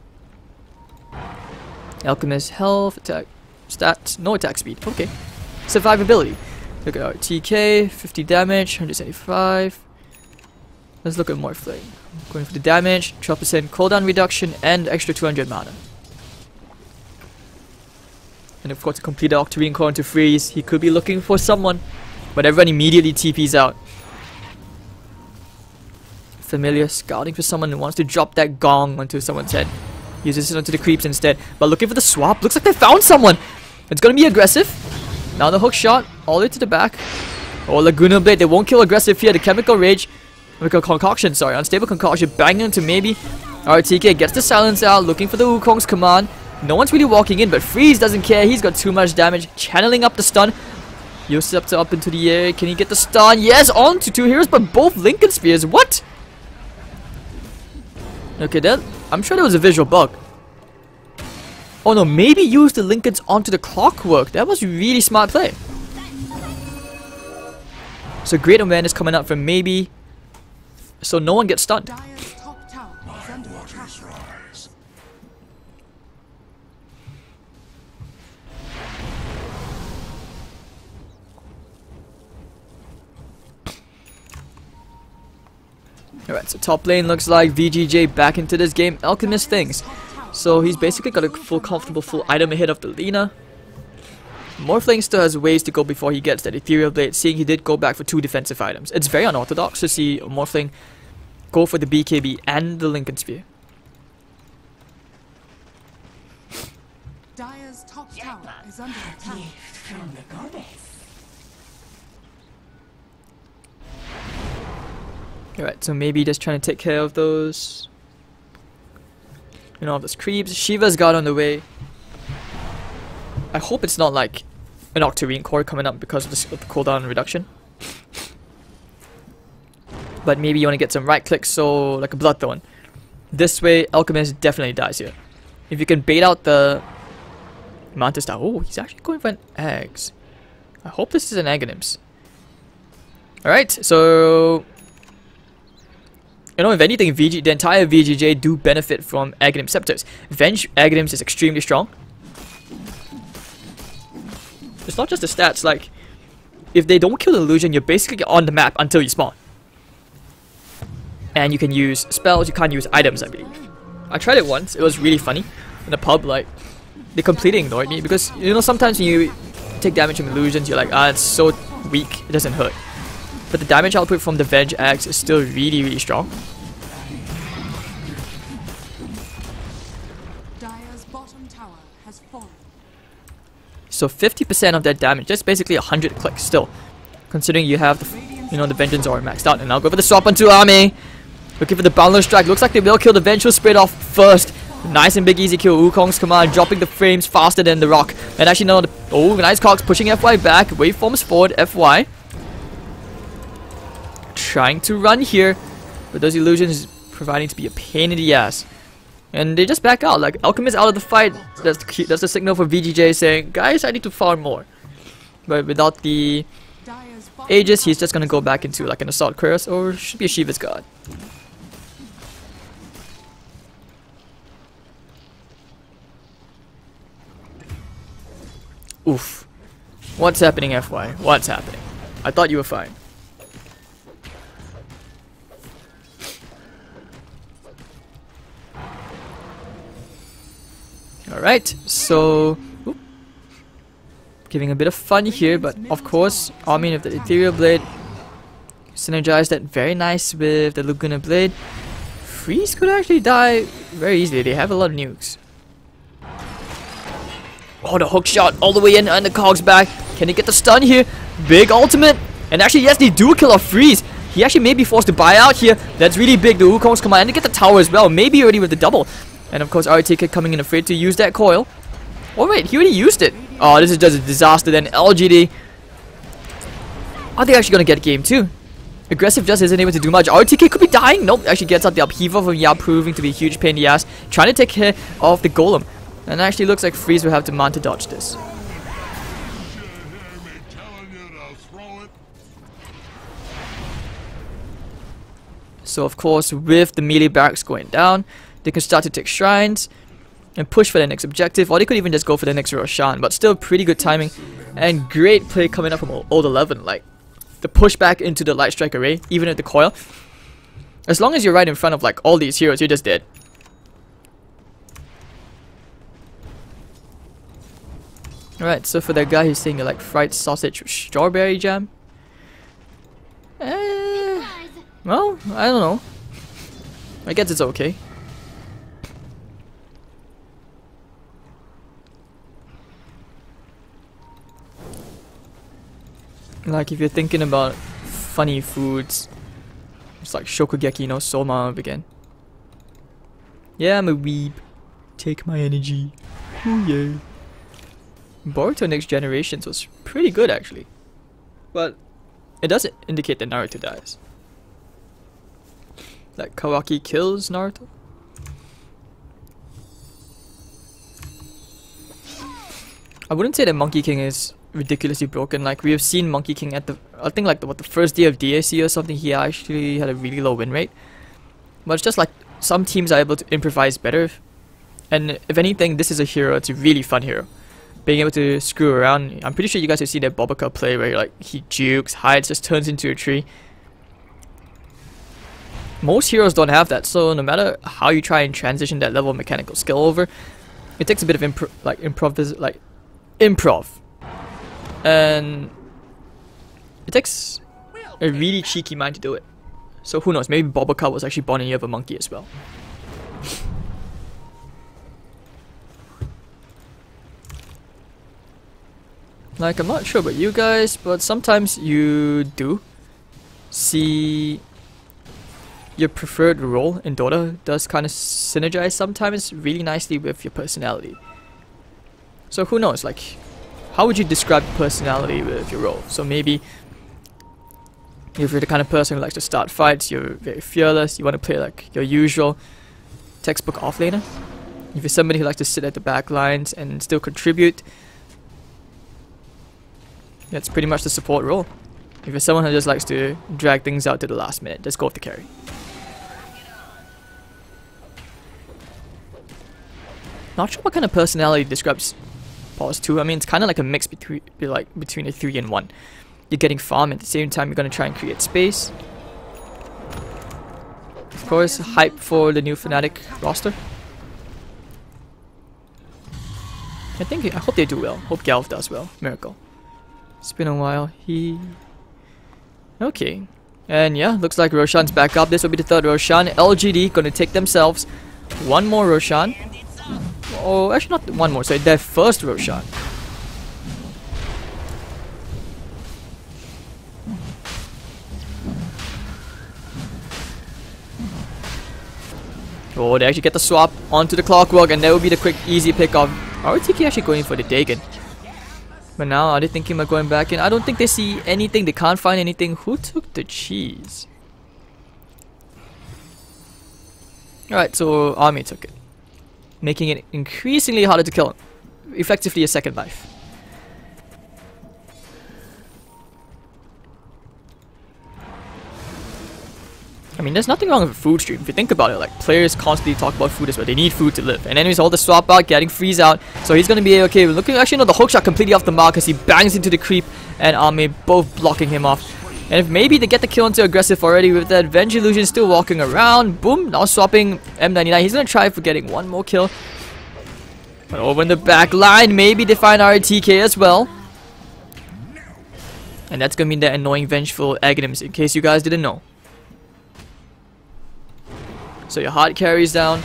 Alchemist, health, attack, stats, no attack speed, okay. Survivability. Look at our TK, 50 damage, 175. Let's look at Morphling. Going for the damage, 12% cooldown reduction, and extra 200 mana. And of course, to complete the Octarine Core into freeze, he could be looking for someone, but everyone immediately TPs out. familiar, scouting for someone who wants to drop that gong onto someone's head. Uses it onto the creeps instead, but looking for the swap. Looks like they found someone. It's gonna be aggressive. Now the hook shot all the way to the back. Oh, Laguna Blade, they won't kill aggressive here. The chemical rage, chemical concoction, sorry, unstable concoction, banging into maybe. RTK gets the silence out, looking for the Wukong's command. No one's really walking in, but Freeze doesn't care. He's got too much damage, channeling up the stun. Yosef up into the air. Can he get the stun? Yes, on to 2 heroes, but both Lincoln Spears. What? Okay, then I'm sure there was a visual bug. Oh no, maybe use the Lincolns onto the clockwork. That was really smart play. So great awareness coming up from maybe, so no one gets stunned. Dire's top tower is under attack. Rise. Alright, so top lane looks like VG.J back into this game. Alchemist things. So he's basically got a full comfortable full item ahead of the Lina. Morphling still has ways to go before he gets that Ethereal Blade, seeing he did go back for 2 defensive items. It's very unorthodox to see Morphling go for the BKB and the Lincoln Spear. Dire's top tower is under attack. From the goddess. Alright, so maybe just trying to take care of those, you know, those creeps. Shiva's got on the way. I hope it's not like an Octarine core coming up because of the cooldown reduction. But maybe you want to get some right clicks, so like a Bloodthorn. This way, Alchemist definitely dies here. If you can bait out the Mantis Star. Oh, he's actually going for an Eggs. I hope this is an Aghanims. Alright, so you know, if anything, the entire VG.J do benefit from Aghanim Scepters. Venge Aghanims is extremely strong. It's not just the stats, like, if they don't kill the illusion, you're basically on the map until you spawn. And you can use spells, you can't use items, I believe. I tried it once, it was really funny. In the pub, like, they completely ignored me because, you know, sometimes when you take damage from illusions, you're like, ah, it's so weak, it doesn't hurt. But the damage output from the Venge Axe is still really, really strong. Dire's bottom tower has fallen. So 50% of that damage, that's basically 100 clicks still. Considering you have the, you know, the Vengeance already maxed out. And now go for the swap onto Army. Looking for the Boundless Strike. Looks like they will kill the Vengeful Spirit off first. Nice and big easy kill. Wukong's command dropping the frames faster than the rock. And actually no, oh, nice Cox pushing FY back. Waveforms forward, FY. Trying to run here, but those illusions proving to be a pain in the ass. And they just back out, like Alchemist out of the fight. That's the signal for VG.J saying, guys, I need to farm more. But without the Dire's bottom Aegis, he's just gonna go back into like an Assault Cuirass or should be a Shiva's God. Oof. What's happening, FY? What's happening? I thought you were fine. Alright, so oop, giving a bit of fun here, but of course, Armin with the Ethereal Blade synergized that very nice with the Laguna Blade. Freeze could actually die very easily, they have a lot of nukes. Oh, the hook shot all the way in and the cogs back. Can he get the stun here? Big ultimate. And actually, yes, they do kill off Freeze. He actually may be forced to buy out here. That's really big. The Wukong's command and they get the tower as well. Maybe already with the double. And of course, RTK coming in afraid to use that coil. Oh wait, he already used it. Oh, this is just a disaster then. LGD. Are they actually going to get game 2? Aggressive just isn't able to do much. RTK could be dying. Nope, actually gets out the upheaval from Ya, proving to be a huge pain in the ass. Trying to take care of the golem. And it actually looks like Freeze will have to mount to dodge this. So of course, with the melee barracks going down, they can start to take shrines and push for the next objective, or they could even just go for the next Roshan. But still pretty good timing and great play coming up from Old 11. Like the pushback into the Light Strike array, even at the coil. As long as you're right in front of like all these heroes, you're just dead. Alright, so for that guy who's saying you like fried sausage with strawberry jam. Well, I don't know. I guess it's okay. Like if you're thinking about funny foods, it's like shokugeki no soma again. Yeah, I'm a weeb. Take my energy. Oh yeah. Boruto Next Generations was pretty good actually. But it doesn't indicate that Naruto dies. Like Kawaki kills Naruto. I wouldn't say that Monkey King is ridiculously broken. Like we have seen Monkey King at the the first day of DAC or something, he actually had a really low win rate. But it's just like some teams are able to improvise better. And if anything, this is a hero, it's a really fun hero. Being able to screw around. I'm pretty sure you guys have seen that Bobaca play where like he jukes, hides, just turns into a tree. Most heroes don't have that, so no matter how you try and transition that level of mechanical skill over, it takes a bit of improv. And it takes a really cheeky mind to do it. So who knows, maybe Bobaca was actually born in year of a monkey as well. Like, I'm not sure about you guys, but sometimes you do see your preferred role in Dota does kind of synergize sometimes really nicely with your personality. So who knows, like, how would you describe personality with your role? So maybe if you're the kind of person who likes to start fights, you're very fearless, you want to play like your usual textbook offlaner. If you're somebody who likes to sit at the back lines and still contribute, that's pretty much the support role. If you're someone who just likes to drag things out to the last minute, just go with the carry. Not sure what kind of personality describes Pause 2. I mean, it's kind of like a mix between a 3 and 1. You're getting farm, at the same time you're going to try and create space. Of course, hype for the new Fnatic roster. I hope they do well. Hope Galv does well. Miracle. It's been a while. Okay. And yeah, looks like Roshan's back up. This will be the third Roshan. LGD gonna take themselves one more Roshan. Oh, actually not one more, sorry, their first Roshan. Oh, they actually get the swap onto the Clockwork, and that will be the quick, easy pick off. RTK actually going for the Dagon. But now, are they thinking about going back in? I don't think they see anything. They can't find anything. Who took the cheese? Alright, so Army took it. Making it increasingly harder to kill him. Effectively a second life. I mean, there's nothing wrong with a food stream. If you think about it, like, players constantly talk about food as well. They need food to live. And anyways, all the swap out, getting freeze out. So he's gonna be okay. Looking, actually, no, the hook shot completely off the mark as he bangs into the creep and Army both blocking him off. And if maybe they get the kill into aggressive already with that, Venge Illusion still walking around. Boom, now swapping M99. He's gonna try for getting one more kill. But over in the back line, maybe they find RTK as well. And that's gonna mean that annoying Vengeful Aghanims, in case you guys didn't know. So your hard carries down.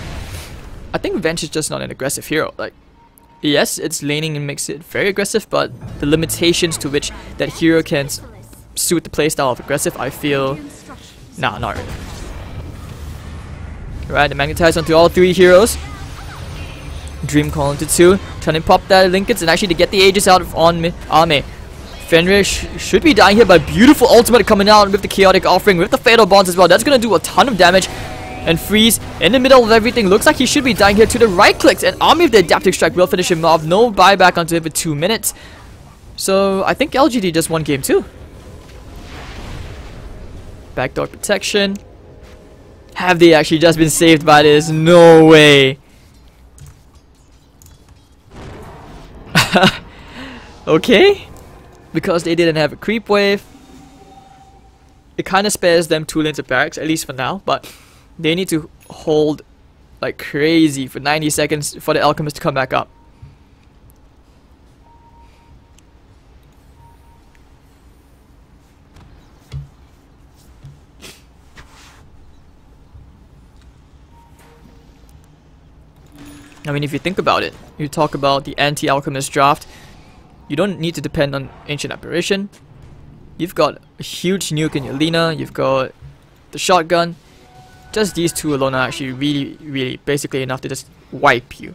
I think Venge is just not an aggressive hero. Like, yes, its laning and makes it very aggressive, but the limitations to which that hero can suit the playstyle of aggressive, I feel, nah, not really. Right, the magnetize onto all three heroes. Dream Call into 2, trying to pop that Linkens, and actually to get the Aegis out of on Ame. Fenrir should be dying here, but beautiful ultimate coming out with the Chaotic Offering, with the Fatal Bonds as well. That's gonna do a ton of damage. And Freeze in the middle of everything. Looks like he should be dying here to the right clicks. And Army of the Adaptive Strike will finish him off. No buyback onto him for 2 minutes. So I think LGD just won game 2. Backdoor protection. Have they actually just been saved by this? No way. Okay. Because they didn't have a creep wave. It kind of spares them 2 lanes of barracks, at least for now. But they need to hold like crazy for 90 seconds for the Alchemist to come back up. I mean, if you think about it, you talk about the anti-alchemist draft, you don't need to depend on Ancient Apparition. You've got a huge nuke in your Lina, you've got the shotgun. Just these two alone are actually really basically enough to just wipe you.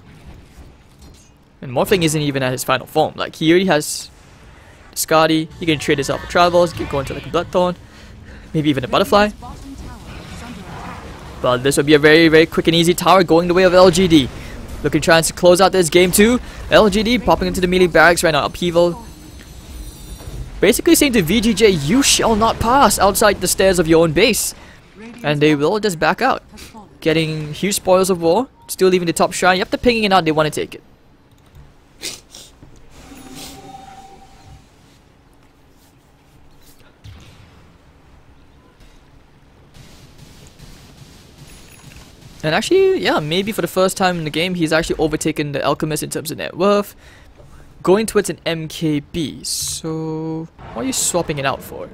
And Morphling isn't even at his final form. Like, he already has Scotty, he can trade this out for Travels, go into like a Bloodthorn, maybe even a Butterfly. Bottom tower is under attack. But this would be a very quick and easy tower going the way of LGD. Looking trying to close out this game too. LGD popping into the melee barracks right now, upheaval. Basically saying to VG.J, you shall not pass outside the stairs of your own base. And they will just back out. Has fallen. Getting huge spoils of war, still leaving the top shrine. Yep, they're pinging it out, they want to take it. And actually, yeah, maybe for the first time in the game, he's actually overtaken the Alchemist in terms of net worth. Going towards an MKB, so what are you swapping it out for?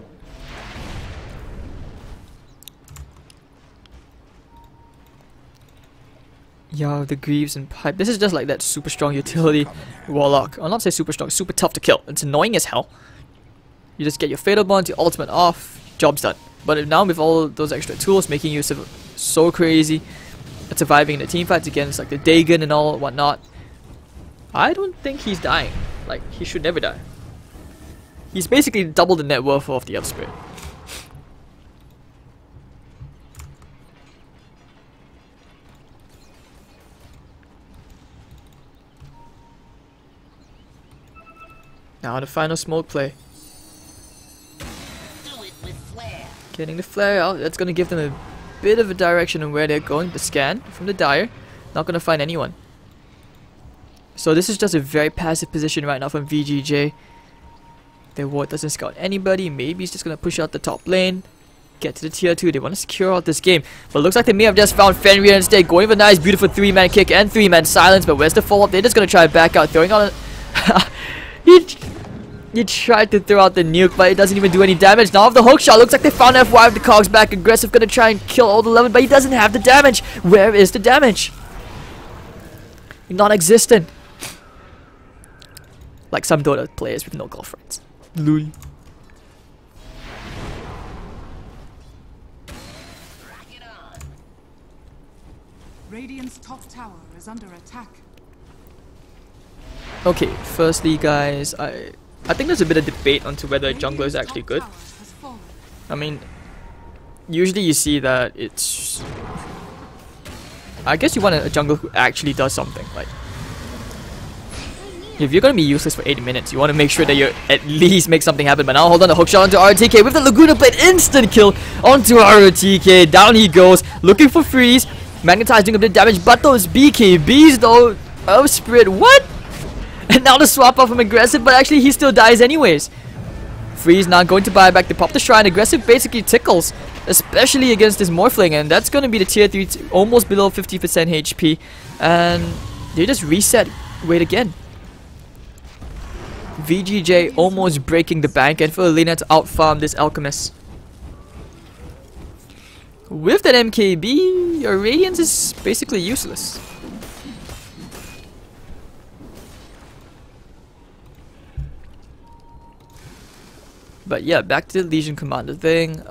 Yeah, the Greaves and Pipe. This is just like that super strong utility Warlock. I'll not say super strong, super tough to kill. It's annoying as hell. You just get your Fatal Bond, your ultimate off, job's done. But now with all those extra tools making you so crazy at surviving in the team fights against like the Dagon and all whatnot, I don't think he's dying. Like, he should never die. He's basically double the net worth of the Upspirit. Now the final smoke play. Do it with flair. Getting the flare out, that's gonna give them a bit of a direction on where they're going. The scan from the Dire, not gonna find anyone. So this is just a very passive position right now from VG.J. Their ward doesn't scout anybody. Maybe he's just gonna push out the top lane, get to the tier 2. They want to secure out this game. But it looks like they may have just found Fenrir instead, going with a nice beautiful 3-man kick and 3-man silence. But where's the follow-up? They're just gonna try back out, throwing out a He tried to throw out the nuke, but it doesn't even do any damage. Now with the hook shot, looks like they found FY with the cogs back. Aggressive, gonna try and kill all the 11, but he doesn't have the damage. Where is the damage? Non-existent. Like some Dota players with no girlfriends. Lul. Rock it on. Radiant's top tower is under attack. Okay, firstly guys, I think there's a bit of debate onto whether a jungler is actually good. I mean, usually you see that it's... I guess you want a jungler who actually does something. Like, if you're gonna be useless for 80 minutes, you want to make sure that you at least make something happen. But now hold on, the hook shot onto RTK with the Laguna Blade, instant kill onto RTK. Down he goes, looking for freeze. Magnetized doing a bit of damage, but those BKBs though, oh Spirit, what? And now the swap off from aggressive, but actually he still dies anyways. Freeze now going to buy back to pop the shrine. Aggressive basically tickles, especially against this Morphling, and that's going to be the tier 3, almost below 50% HP. And they just reset, wait again. VG.J almost breaking the bank, and for Elena to outfarm this Alchemist. With that MKB, your Radiance is basically useless. But yeah, back to the Legion Commander thing.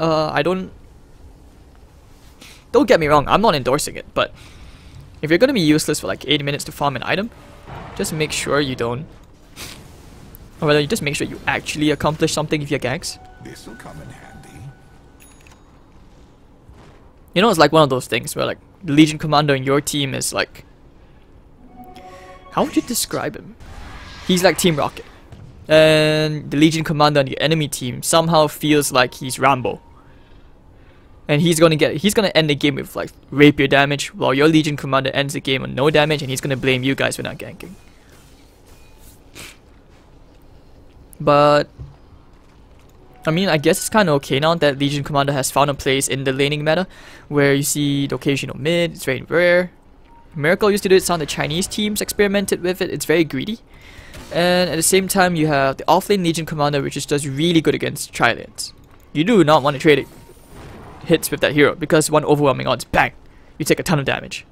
Don't get me wrong, I'm not endorsing it, but if you're gonna be useless for like 80 minutes to farm an item, just make sure you don't. Or rather, you just make sure you actually accomplish something with your ganks. This'll come in handy. You know, it's like one of those things where like the Legion Commander in your team is like, how would you describe him? He's like Team Rocket. And the Legion Commander on the enemy team somehow feels like he's Rambo. And he's gonna end the game with like rapier damage, while your Legion Commander ends the game on no damage, and he's gonna blame you guys for not ganking. But I mean, I guess it's kind of okay now that Legion Commander has found a place in the laning meta, where you see the occasional mid. It's very rare. Miracle used to do it. Some of the Chinese teams experimented with it. It's very greedy. And at the same time, you have the offlane Legion Commander, which is just really good against tri-lanes. You do not want to trade it hits with that hero, because one overwhelming odds, bang, you take a ton of damage.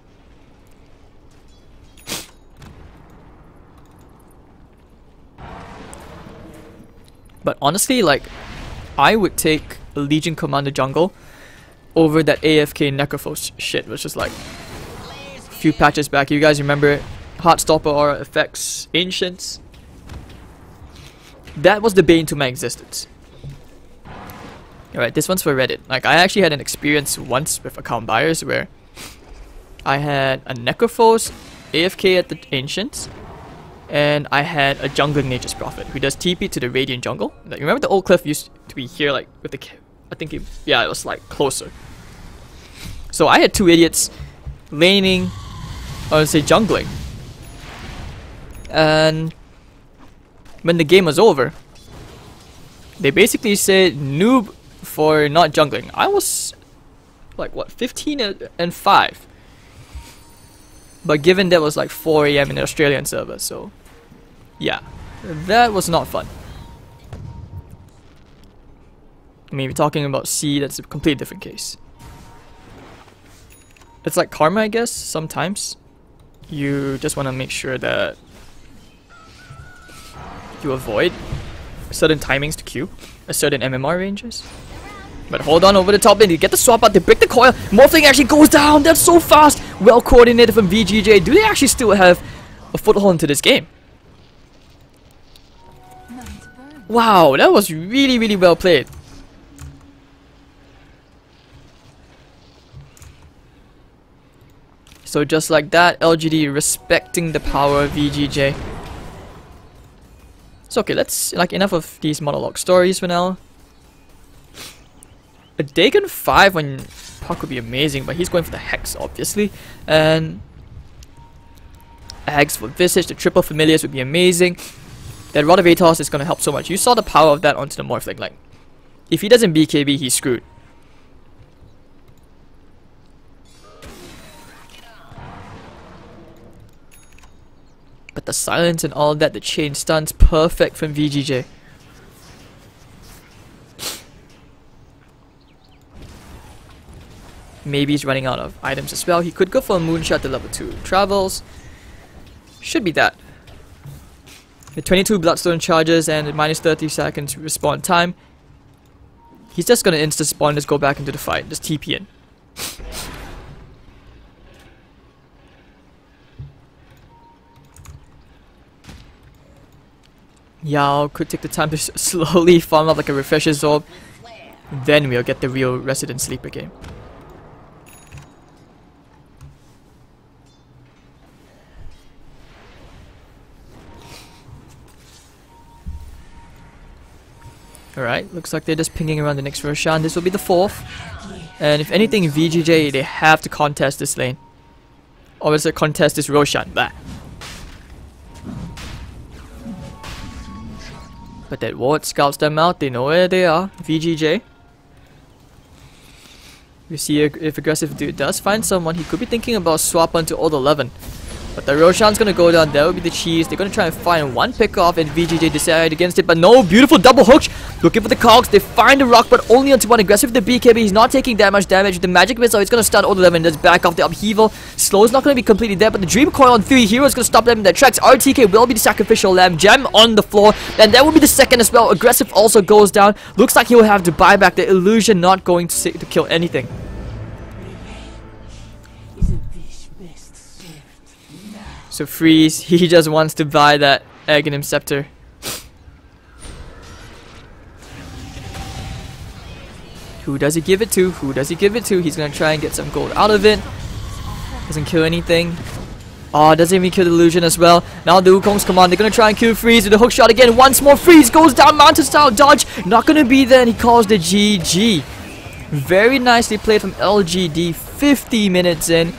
But honestly, like, I would take a Legion Commander jungle over that AFK Necrophos shit, which is like a few patches back. You guys remember Heartstopper Aura Effects Ancients? That was the bane to my existence. Alright, this one's for Reddit. Like, I actually had an experience once with account buyers where I had a Necrophos AFK at the Ancients, and I had a jungling Nature's Prophet who does TP to the Radiant jungle. Like, remember the old cliff used to be here, like, with the... I think yeah, it was like closer. So I had two idiots laning, I would say jungling. And when the game was over, they basically said noob for not jungling. I was like, what, 15 and 5. But given that was like 4 AM in the Australian server, so yeah, that was not fun. I mean, we're talking about C, that's a completely different case. It's like karma, I guess. Sometimes you just want to make sure that you avoid certain timings to queue, certain MMR ranges. But hold on, over the top lane, they get the swap out, they break the coil, Morphling actually goes down, that's so fast! Well coordinated from VG.J. Do they actually still have a foothold into this game? Wow, that was really, really well played. So just like that, LGD respecting the power of VG.J. So okay, let's, like, enough of these monologue stories for now. A Dagon 5 when Puck would be amazing, but he's going for the Hex, obviously. And Ags for Visage, the triple Familiars would be amazing. That Rod of Atos is going to help so much. You saw the power of that onto the Morphling. Like, if he doesn't BKB, he's screwed. But the silence and all that, the chain stuns, perfect from VG.J. Maybe he's running out of items as well. He could go for a moonshot to level 2 travels. Should be that. The 22 Bloodstone charges and minus 30 seconds respawn time. He's just gonna insta spawn, just go back into the fight, just TP in. Yao could take the time to slowly farm up like a refresher's orb. Then we'll get the real Resident Sleeper game. Alright, looks like they're just pinging around the next Roshan. This will be the 4th. And if anything, VG.J, they have to contest this lane. Or is it contest this Roshan? Blah. But that ward scouts them out, they know where they are. VG.J. You see if aggressive dude does find someone, he could be thinking about swap onto old 11. But the Roshan's gonna go down, that would be the cheese. They're gonna try and find one pick off and VG.J decided against it, but no, beautiful double hook. Looking for the cogs, they find the rock, but only onto one. Aggressive with the BKB, he's not taking that much damage. The magic missile, it's gonna stun old 11, does back off the upheaval. Slow is not gonna be completely dead, but the Dream Coil on 3 heroes gonna stop them in their tracks. RTK will be the sacrificial lamb, Gem on the floor, and that will be the second as well. Aggressive also goes down. Looks like he'll have to buy back the illusion, not going to kill anything. So Freeze, he just wants to buy that Aghanim Scepter. Who does he give it to? Who does he give it to? He's gonna try and get some gold out of it. Doesn't kill anything. Oh, doesn't even kill the illusion as well. Now the Wukong's command, they're gonna try and kill Freeze with the hook shot again. Once more, Freeze goes down, mountain style dodge. Not gonna be there, and he calls the GG. Very nicely played from LGD, 50 minutes in.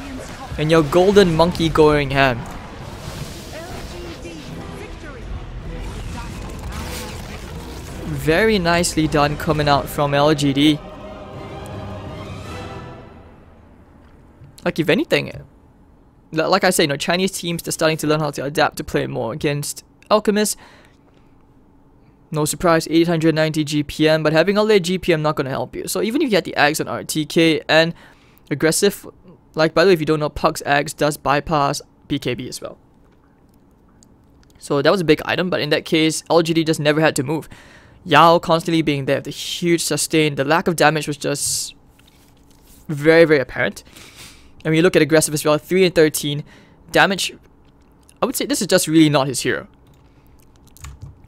And your golden monkey going ham. Very nicely done coming out from LGD. Like, if anything, like I say, you know, Chinese teams, they're starting to learn how to adapt to play more against Alchemist. No surprise, 890 GPM, but having all that GPM not gonna help you. So even if you had the Ags on RTK and aggressive, like, by the way, if you don't know, Puck's Ags does bypass BKB as well. So that was a big item, but in that case, LGD just never had to move. Yao constantly being there, the huge sustain, the lack of damage was just very, very apparent. And when you look at aggressive as well, 3 and 13 damage, I would say this is just really not his hero.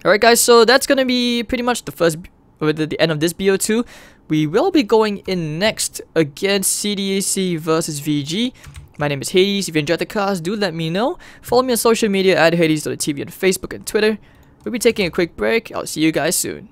Alright guys, so that's gonna be pretty much the end of this BO2. We will be going in next against CDAC versus VG. My name is Hades. If you enjoyed the cast, do let me know. Follow me on social media at Hades.TV on Facebook and Twitter. We'll be taking a quick break. I'll see you guys soon.